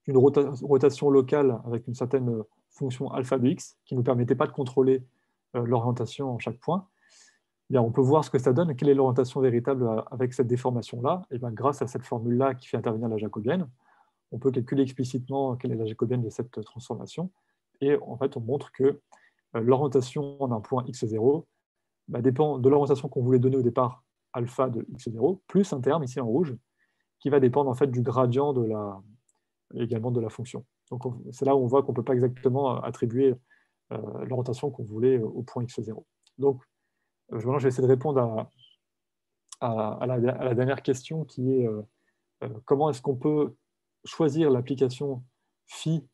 une rotation locale avec une certaine fonction alpha de x qui ne nous permettait pas de contrôler l'orientation en chaque point, eh bien, on peut voir ce que ça donne, quelle est l'orientation véritable avec cette déformation-là. Et bien, grâce à cette formule-là qui fait intervenir la jacobienne, on peut calculer explicitement quelle est la jacobienne de cette transformation. Et en fait, on montre que l'orientation d'un point x0 dépend de l'orientation qu'on voulait donner au départ, alpha de x0, plus un terme ici en rouge, qui va dépendre en fait du gradient également de la fonction. Donc c'est là où on voit qu'on ne peut pas exactement attribuer l'orientation qu'on voulait au point x0. Donc maintenant, je vais essayer de répondre à la dernière question qui est comment est-ce qu'on peut choisir l'application phi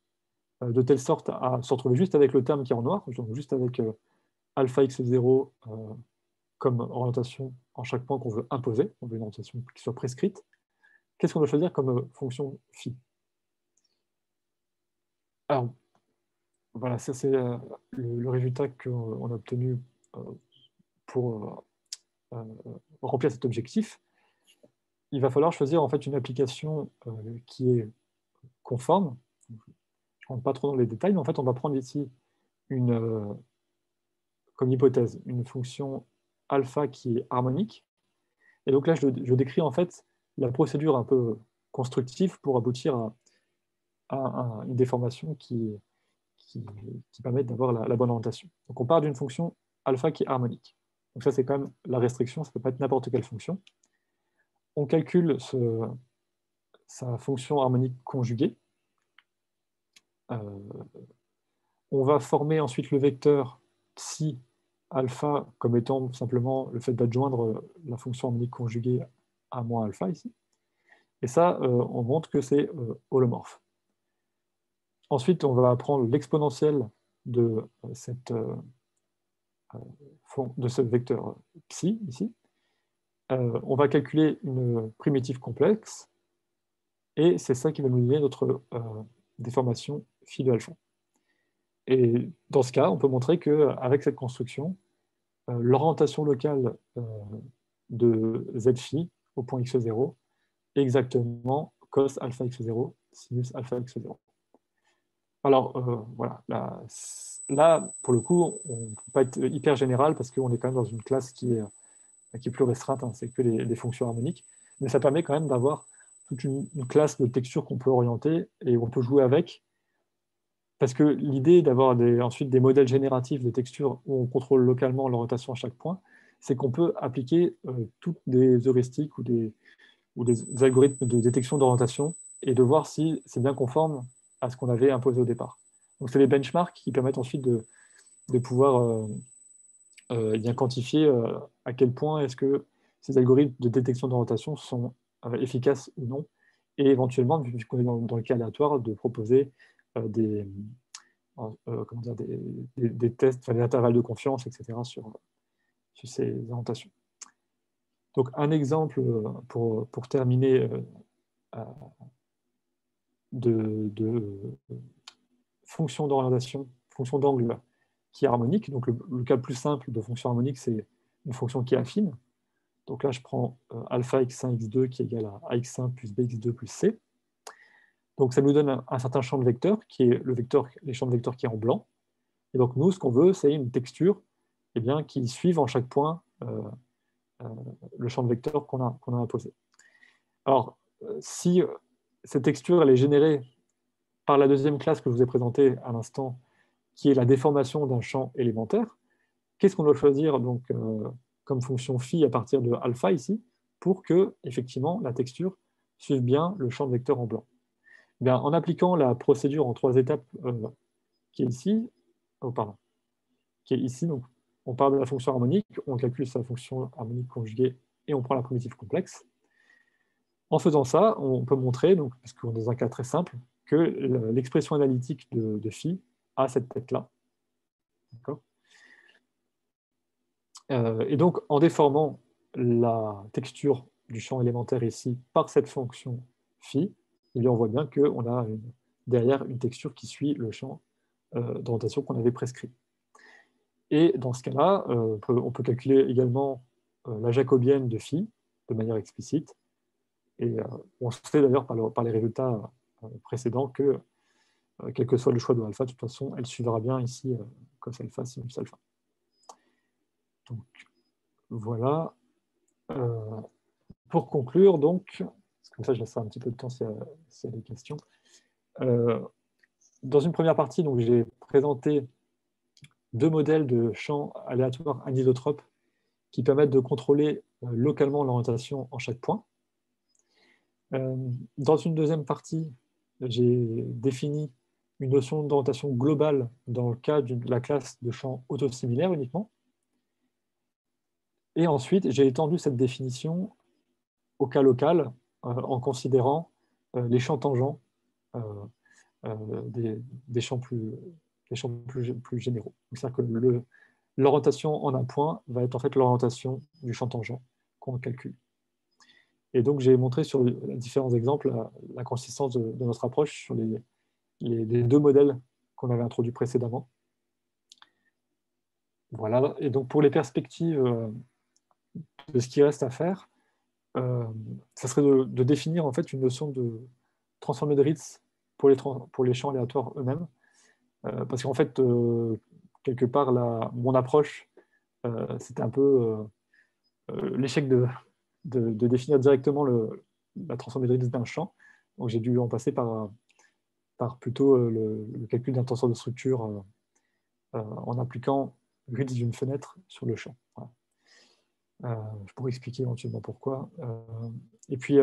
de telle sorte à se retrouver juste avec le terme qui est en noir, donc juste avec alpha x0 comme orientation en chaque point qu'on veut imposer, on veut une orientation qui soit prescrite. Qu'est-ce qu'on doit choisir comme fonction phi? Alors, voilà, ça c'est le résultat qu'on a obtenu pour remplir cet objectif. Il va falloir choisir en fait une application qui est conforme. Je ne rentre pas trop dans les détails, mais en fait, on va prendre ici comme hypothèse une fonction alpha qui est harmonique. Et donc là, je décris en fait la procédure un peu constructive pour aboutir à une déformation qui permet d'avoir la bonne orientation. Donc on part d'une fonction alpha qui est harmonique. Donc ça, c'est quand même la restriction, ça ne peut pas être n'importe quelle fonction. On calcule sa fonction harmonique conjuguée. On va former ensuite le vecteur psi alpha comme étant simplement le fait d'adjoindre la fonction harmonique conjuguée à moins alpha ici. Et ça, on montre que c'est holomorphe. Ensuite, on va prendre l'exponentielle de ce vecteur psi ici. On va calculer une primitive complexe, et c'est ça qui va nous donner notre déformation phi de alpha. Et dans ce cas, on peut montrer qu'avec cette construction, l'orientation locale de z phi au point x0 est exactement cos alpha x0 sinus alpha x0. Alors, voilà, là, pour le coup, on ne peut pas être hyper général parce qu'on est quand même dans une classe qui est plus restreinte, hein, c'est que les fonctions harmoniques, mais ça permet quand même d'avoir toute une classe de textures qu'on peut orienter et on peut jouer avec, parce que l'idée d'avoir ensuite des modèles génératifs de textures où on contrôle localement l'orientation à chaque point, c'est qu'on peut appliquer toutes des heuristiques ou des algorithmes de détection d'orientation et de voir si c'est bien conforme à ce qu'on avait imposé au départ. Donc c'est les benchmarks qui permettent ensuite de pouvoir eh bien, quantifier à quel point est-ce que ces algorithmes de détection d'orientation sont efficaces ou non, et éventuellement, vu qu'on est dans le cas aléatoire, de proposer des, comment dire, des tests, enfin, des intervalles de confiance, etc., sur ces orientations. Donc, un exemple pour terminer de fonction d'orientation, fonction d'angle qui est harmonique. Donc, le cas le plus simple de fonction harmonique, c'est une fonction qui est affine. Donc là, je prends alpha x1, x2 qui est égal à ax1 plus bx2 plus c. Donc, ça nous donne un certain champ de vecteurs, qui est les champs de vecteurs qui est en blanc. Et donc, nous, ce qu'on veut, c'est une texture eh bien, qui suive en chaque point le champ de vecteurs qu'on a imposé. Alors, si cette texture elle est générée par la deuxième classe que je vous ai présentée à l'instant, qui est la déformation d'un champ élémentaire, qu'est-ce qu'on doit choisir donc, comme fonction phi à partir de alpha ici, pour que, effectivement, la texture suive bien le champ de vecteurs en blanc? Eh bien, en appliquant la procédure en 3 étapes qui est ici, qui est ici, donc on part de la fonction harmonique, on calcule sa fonction harmonique conjuguée et on prend la primitive complexe. En faisant ça, on peut montrer, donc, parce qu'on est dans un cas très simple, que l'expression analytique de phi a cette tête-là. Et donc, en déformant la texture du champ élémentaire ici par cette fonction phi, on voit bien qu'on a derrière une texture qui suit le champ d'orientation qu'on avait prescrit. Et dans ce cas-là, on peut calculer également la jacobienne de phi de manière explicite. Et on sait d'ailleurs par les résultats précédents que, quel que soit le choix de alpha, de toute façon, elle suivra bien ici cos alpha, sinus alpha. Donc, voilà. Pour conclure, donc, comme ça je laisserai un petit peu de temps s'il y a des questions. Dans une première partie, j'ai présenté 2 modèles de champs aléatoires anisotropes qui permettent de contrôler localement l'orientation en chaque point. Dans une deuxième partie, j'ai défini une notion d'orientation globale dans le cas de la classe de champs autosimilaires uniquement. Et ensuite, j'ai étendu cette définition au cas local en considérant les champs tangents des champs plus généraux. C'est-à-dire que l'orientation en un point va être en fait l'orientation du champ tangent qu'on calcule. Et donc, j'ai montré sur différents exemples la consistance de notre approche sur les 2 modèles qu'on avait introduits précédemment. Voilà. Et donc, pour les perspectives de ce qui reste à faire, ça serait de définir en fait une notion de transformé de Ritz pour les champs aléatoires eux-mêmes. Parce qu'en fait, quelque part, mon approche, c'était un peu l'échec de définir directement la transformée d'un champ. Donc j'ai dû en passer par plutôt le calcul d'un tenseur de structure en appliquant Ritz d'une fenêtre sur le champ. Voilà. Je pourrais expliquer éventuellement pourquoi. Et puis,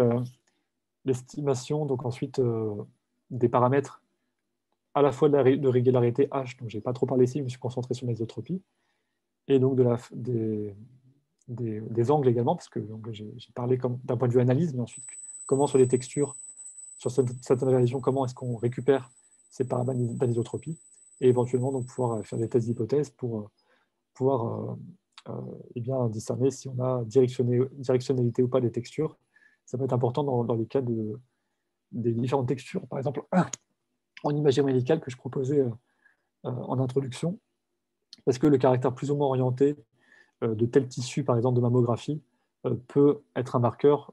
l'estimation, donc ensuite, des paramètres à la fois de régularité H, donc je n'ai pas trop parlé ici, je me suis concentré sur l'isotropie, et donc des angles également, parce que j'ai parlé d'un point de vue analyse, mais ensuite, comment sur les textures, sur certaines réalisations, comment est-ce qu'on récupère ces paramètres d'anisotropie, et éventuellement donc, pouvoir faire des tests d'hypothèse pour pouvoir eh bien, discerner si on a directionnalité ou pas des textures. Ça peut être important dans les cas des différentes textures. Par exemple, en imagerie médicale que je proposais en introduction, parce que le caractère plus ou moins orienté de tel tissu, par exemple de mammographie, peut être un marqueur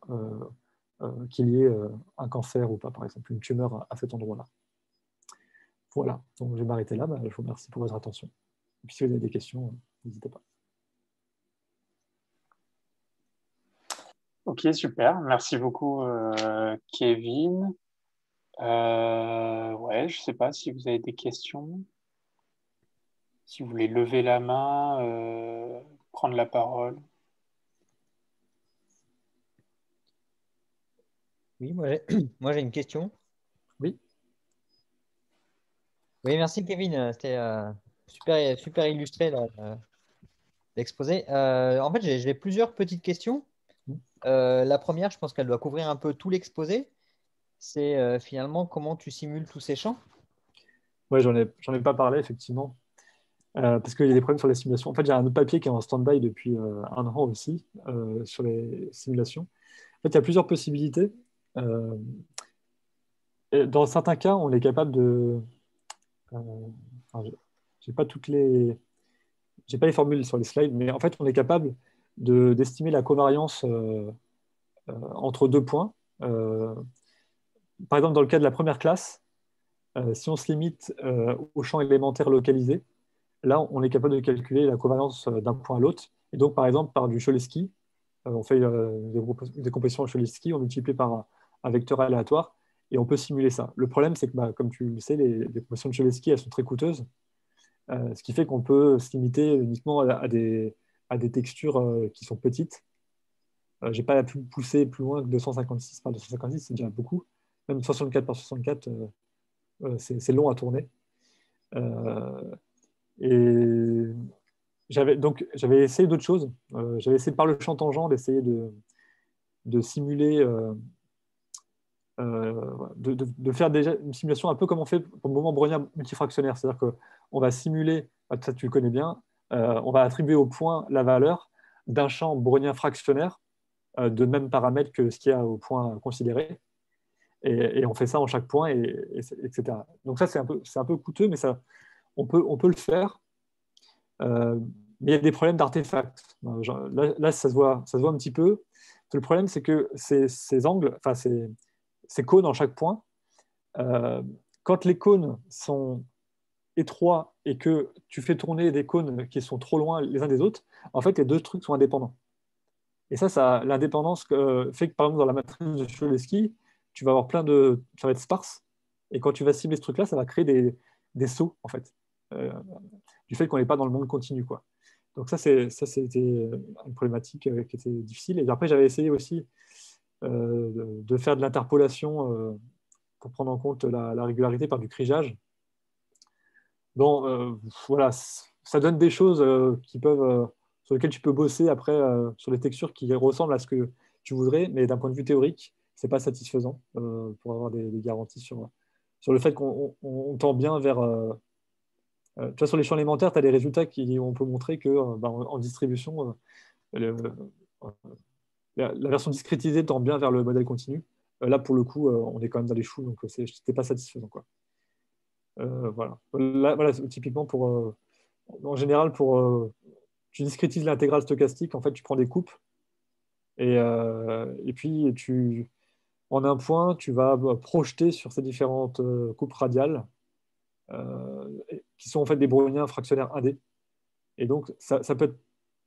qu'il y ait un cancer ou pas, par exemple, une tumeur à cet endroit-là. Voilà, donc je vais m'arrêter là. Je vous remercie pour votre attention. Et puis si vous avez des questions, n'hésitez pas. Ok, super. Merci beaucoup, Kevin. Ouais, je ne sais pas si vous avez des questions. Si vous voulez lever la main, prendre la parole. Oui, moi j'ai une question. Oui. Oui, merci Kevin. C'était super illustré là. l'exposé. En fait, j'ai plusieurs petites questions. La première, je pense qu'elle doit couvrir un peu tout l'exposé. C'est finalement comment tu simules tous ces champs. Ouais, j'en ai pas parlé, effectivement, parce qu'il y a des problèmes sur les simulations. En fait, j'ai un autre papier qui est en stand-by depuis 1 an aussi, sur les simulations. En fait, il y a plusieurs possibilités. Euh, et dans certains cas, on est capable de... euh, enfin, j'ai pas toutes les... J'ai pas les formules sur les slides, mais en fait, on est capable d'estimer la covariance entre deux points. Euh, Par exemple, dans le cas de la première classe, si on se limite au champ élémentaire localisé, là, on est capable de calculer la covariance d'un point à l'autre. Et donc, par exemple, par du Cholesky, on fait des compressions à Cholesky, on multiplie par un vecteur aléatoire, et on peut simuler ça. Le problème, c'est que, bah, comme tu le sais, les compressions de Cholesky, elles sont très coûteuses, ce qui fait qu'on peut se limiter uniquement à des textures qui sont petites. Je n'ai pas pu pousser plus loin que 256 par 256, c'est déjà beaucoup. Même 64 par 64, c'est long à tourner. Euh, et j'avais essayé d'autres choses. J'avais essayé par le champ tangent d'essayer de simuler, de faire déjà une simulation un peu comme on fait pour le moment brownien multifractionnaire. C'est-à-dire qu'on va simuler, ça tu le connais bien, on va attribuer au point la valeur d'un champ brownien fractionnaire de même paramètre que ce qu'il y a au point considéré. Et on fait ça en chaque point, etc. Donc ça, c'est un peu coûteux, mais ça, on peut le faire. Euh, mais il y a des problèmes d'artefacts. Là, ça se voit un petit peu. Le problème, c'est que ces angles, enfin ces cônes en chaque point, euh, quand les cônes sont étroits et que tu fais tourner des cônes qui sont trop loin les uns des autres, en fait, les deux trucs sont indépendants. Et ça l'indépendance fait que, par exemple, dans la matrice de Cholesky, tu vas avoir ça va être sparse. Et quand tu vas cibler ce truc-là, ça va créer des sauts, en fait, euh, du fait qu'on n'est pas dans le monde continu, quoi. Donc c'était une problématique qui était difficile. Et après, j'avais essayé aussi de faire de l'interpolation pour prendre en compte la régularité par du crigeage. Bon, voilà, ça donne des choses sur lesquelles tu peux bosser après sur les textures qui ressemblent à ce que tu voudrais, mais d'un point de vue théorique, c'est pas satisfaisant pour avoir des garanties sur le fait qu'on tend bien vers. Tu vois, sur les champs élémentaires, tu as des résultats qui on peut montrer que bah, en distribution, le- la version discrétisée tend bien vers le modèle continu. Là, pour le coup, on est quand même dans les choux, donc c'était pas satisfaisant, quoi. Voilà. Là, voilà, typiquement en général, tu discrétises l'intégrale stochastique. En fait, tu prends des coupes et puis en un point, tu vas projeter sur ces différentes coupes radiales qui sont en fait des browniens fractionnaires 1D. Et donc, ça peut être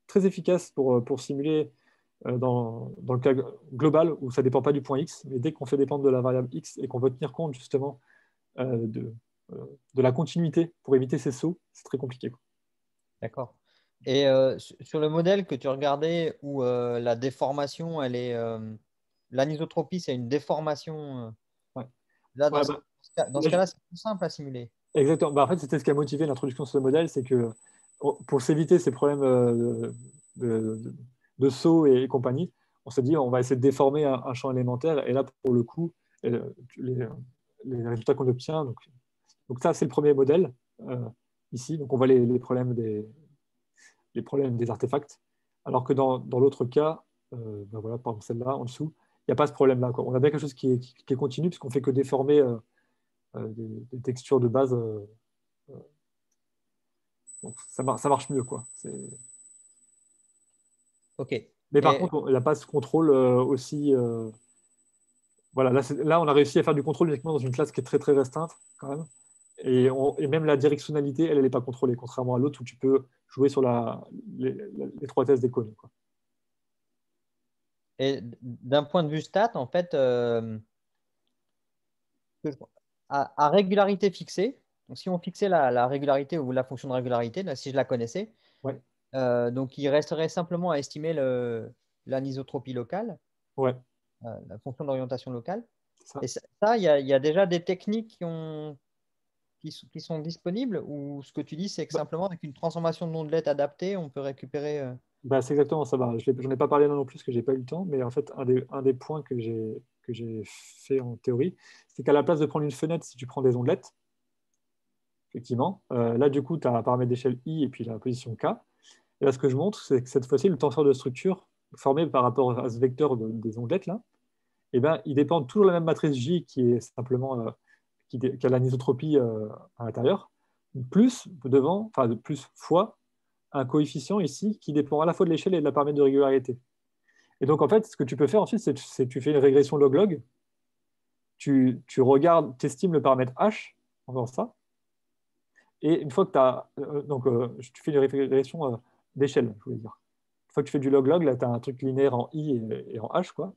très efficace pour simuler dans le cas global où ça ne dépend pas du point X, mais dès qu'on fait dépendre de la variable X et qu'on veut tenir compte justement euh, de, euh, de la continuité pour éviter ces sauts, c'est très compliqué, quoi. D'accord. Et sur le modèle que tu regardais où la déformation, l'anisotropie, c'est une déformation. Ouais. Là, Ouais, bah, dans ce là, cas-là, c'est plus simple à simuler. exactement. Bah, en fait, c'était ce qui a motivé l'introduction de ce modèle, c'est que pour s'éviter ces problèmes de saut et compagnie, on s'est dit on va essayer de déformer un champ élémentaire. Et là, pour le coup, euh, les, les résultats qu'on obtient, donc ça, c'est le premier modèle ici. Donc on voit les problèmes des artefacts. Alors que dans l'autre cas, ben voilà, par exemple celle-là, en dessous, il n'y a pas ce problème-là, quoi. On a bien quelque chose qui est continu, puisqu'on ne fait que déformer des textures de base. Donc ça marche mieux, quoi. OK. Mais par Et contre, il n'y a pas ce contrôle aussi. Voilà, là, on a réussi à faire du contrôle uniquement dans une classe qui est très très restreinte, quand même. Et même la directionnalité, elle n'est pas contrôlée, contrairement à l'autre où tu peux jouer sur l'étroitesse des cônes, quoi. Et d'un point de vue stat, en fait, à régularité fixée, donc si on fixait la régularité ou la fonction de régularité, là, si je la connaissais, Ouais, donc il resterait simplement à estimer l'anisotropie locale, ouais, la fonction d'orientation locale. c'est ça. Et ça, il y a déjà des techniques qui ont qui sont disponibles ou ce que tu dis, c'est que simplement avec une transformation de ondelet adaptée, on peut récupérer. C'est exactement ça. J'en ai pas parlé là non plus parce que j'ai pas eu le temps, mais en fait, un des points que j'ai fait en théorie, c'est qu'à la place de prendre une fenêtre, si tu prends des ondelettes, effectivement, là, du coup, tu as un paramètre d'échelle I et puis la position K. Et là, ce que je montre, c'est que cette fois-ci, le tenseur de structure formé par rapport à ce vecteur des ondelettes, là, eh ben, il dépend toujours de la même matrice J qui est simplement qui a l'anisotropie à l'intérieur, plus devant, enfin, plus fois un coefficient ici qui dépend à la fois de l'échelle et de la paramètre de régularité. Et donc, en fait, ce que tu peux faire ensuite, c'est que tu fais une régression log-log, tu regardes, tu estimes le paramètre H en faisant ça, et une fois que tu as. Tu fais une régression d'échelle, je voulais dire. Une fois que tu fais du log-log, là, tu as un truc linéaire en I et en H, quoi.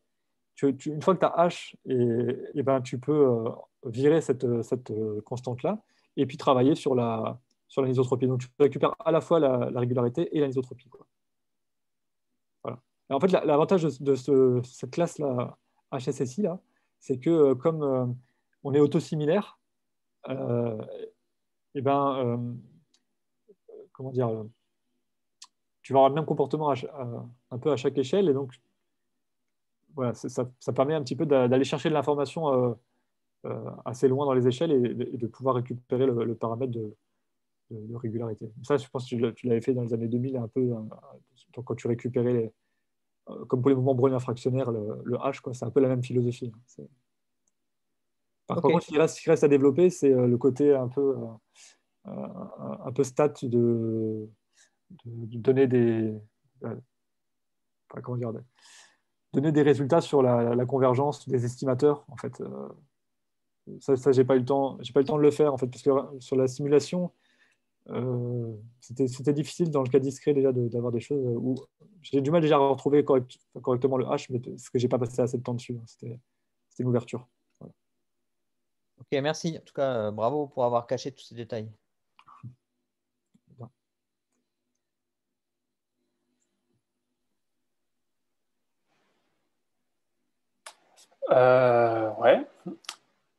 Une fois que tu as H, tu peux virer cette constante-là et puis travailler sur l'anisotropie. Donc, tu récupères à la fois la régularité et l'anisotropie, quoi. Voilà. Et en fait, l'avantage de cette classe-là, HSSI, là, c'est que comme on est autosimilaire, euh, et ben, comment dire, tu vas avoir le même comportement un peu à chaque échelle. Et donc, voilà, ça permet un petit peu d'aller chercher de l'information assez loin dans les échelles et de pouvoir récupérer le paramètre de régularité. Ça, je pense que tu l'avais fait dans les années 2000, un peu, donc quand tu récupérais, comme pour les mouvements browniens fractionnaires, le H, quoi, c'est un peu la même philosophie. Par Ok, contre, ce qui reste à développer, c'est le côté un peu stat de donner comment dire, donner des résultats sur la convergence des estimateurs. En fait, ça j'ai pas eu le temps, j'ai pas eu le temps de le faire en fait, parce que sur la simulation, c'était difficile dans le cas discret déjà d'avoir des choses où j'ai du mal déjà à retrouver correctement le H, mais parce que j'ai pas passé assez de temps dessus. C'était une ouverture. Voilà. ok, merci. En tout cas, bravo pour avoir caché tous ces détails. Ouais.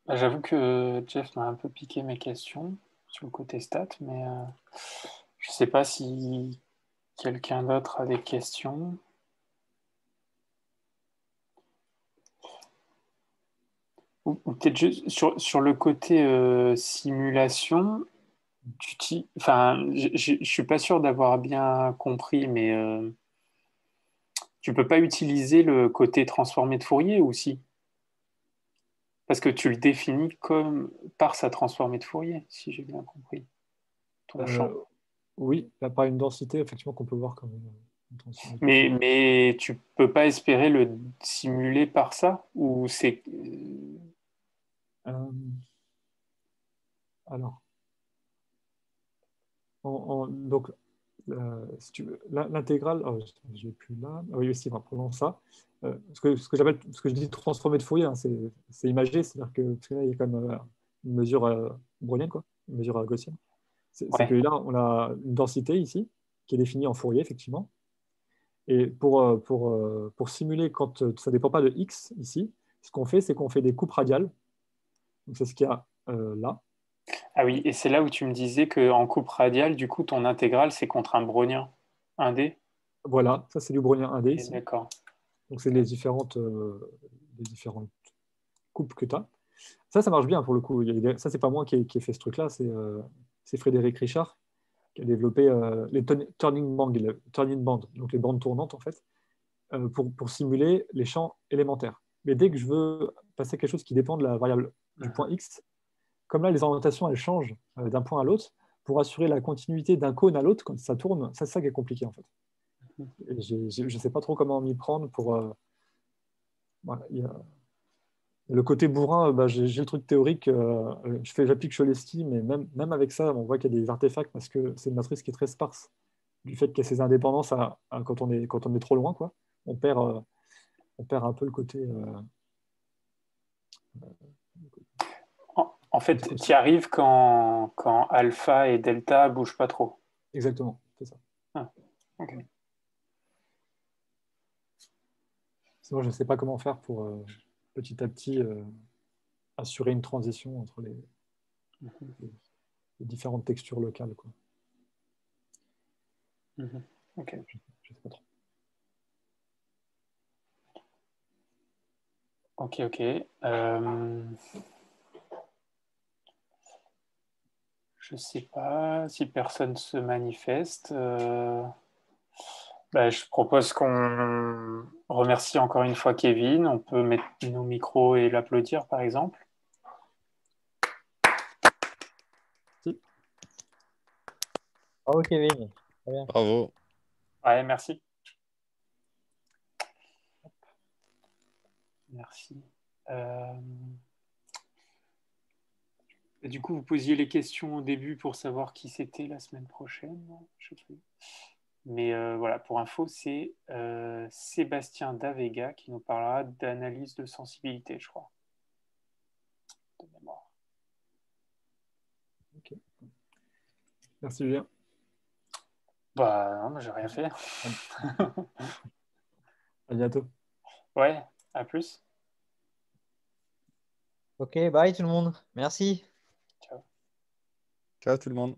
J'avoue que Jeff m'a un peu piqué mes questions sur le côté stats, mais je sais pas si quelqu'un d'autre a des questions. Ou peut-être juste sur le côté simulation, enfin, je suis pas sûr d'avoir bien compris, mais tu peux pas utiliser le côté transformé de Fourier aussi, parce que tu le définis comme par sa transformée de Fourier, si j'ai bien compris, ton champ. Oui, là, pas une densité, effectivement, qu'on peut voir comme une densité. Mais tu peux pas espérer le simuler par ça, ou c'est... Euh, alors, donc, si tu veux, l'intégrale, je l'ai plus là. Ah oui, aussi, prenons ça. Ce que je dis transformé de Fourier, hein, c'est imagé, c'est-à-dire que, parce que là, il y a quand même une mesure brownienne, quoi, une mesure gaussienne. C'est que Ouais. là, on a une densité ici, qui est définie en Fourier, effectivement. Et pour simuler quand ça ne dépend pas de x ici, ce qu'on fait, c'est qu'on fait des coupes radiales. Donc, c'est ce qu'il y a là. Ah oui, et c'est là où tu me disais qu'en coupe radiale, du coup, ton intégrale, c'est contre un brownien 1D. Voilà, ça c'est du brownien 1D Et ici. d'accord. Donc, c'est les différentes coupes que tu as. Ça marche bien pour le coup. Ça, c'est pas moi qui ai fait ce truc-là, c'est Frédéric Richard qui a développé les turning band, donc les bandes tournantes en fait, pour simuler les champs élémentaires. Mais dès que je veux passer quelque chose qui dépend de la variable du point X, comme là, les orientations, elles changent d'un point à l'autre, pour assurer la continuité d'un cône à l'autre, quand ça tourne, c'est ça qui est compliqué en fait. Et je ne sais pas trop comment m'y prendre pour... voilà, le côté bourrin, j'ai le truc théorique, j'applique Cholesky, mais même avec ça, on voit qu'il y a des artefacts parce que c'est une matrice qui est très sparse. Du fait qu'il y a ces indépendances quand on est trop loin, quoi. On perd, on perd un peu le côté... En fait, tu y arrives quand alpha et delta bougent pas trop. Exactement, c'est ça. Ah, ok. Sinon, je ne sais pas comment faire pour petit à petit assurer une transition entre les... les différentes textures locales, quoi. Ok. Je sais pas trop. Ok. Je sais pas si personne se manifeste. Je propose qu'on remercie encore une fois Kevin. On peut mettre nos micros et l'applaudir, par exemple. Bravo, Kevin. Très bien. Bravo. Ouais, merci. Merci. Du coup, vous posiez les questions au début pour savoir qui c'était la semaine prochaine. Je sais plus. Mais voilà, pour info, c'est Sébastien Davega qui nous parlera d'analyse de sensibilité, je crois, de mémoire. Ok. Merci, Julien. Non, j'ai rien fait. À bientôt. Ouais, à plus. Ok, bye tout le monde. Merci. Ciao. Ciao tout le monde.